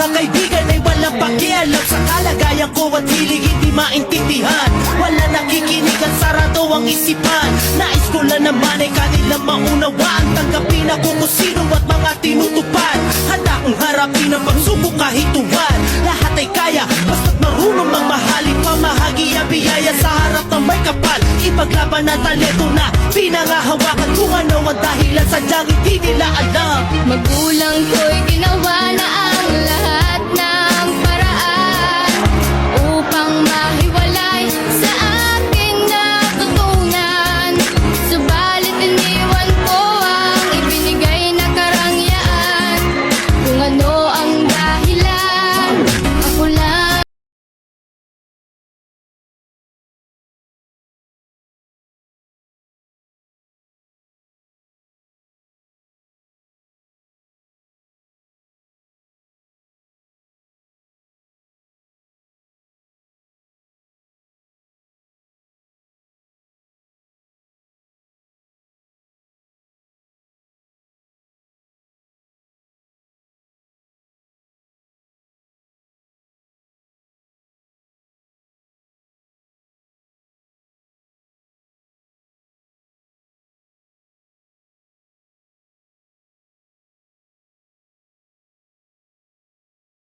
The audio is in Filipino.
mga kaibigan ay walang pakialam sa kalagayan ko at hilig hindi maintindihan. Wala nakikinig at sarado ang isipan. Nais ko lang naman ay kanilang maunawaan. Tanggapin ako kung sino at mga tinutupad. Handa kong harapin ang pagsubok kahit tuwan. Lahat ay kaya, basta't marunong magmahalin. Pamahagi ang biyaya sa harap ng may kapal. Ipaglaban ang talento na pinangahawakan. Kung ano ang dahilan sadyang hindi nila alam. Magulang ko'y ginawa na ang lahat.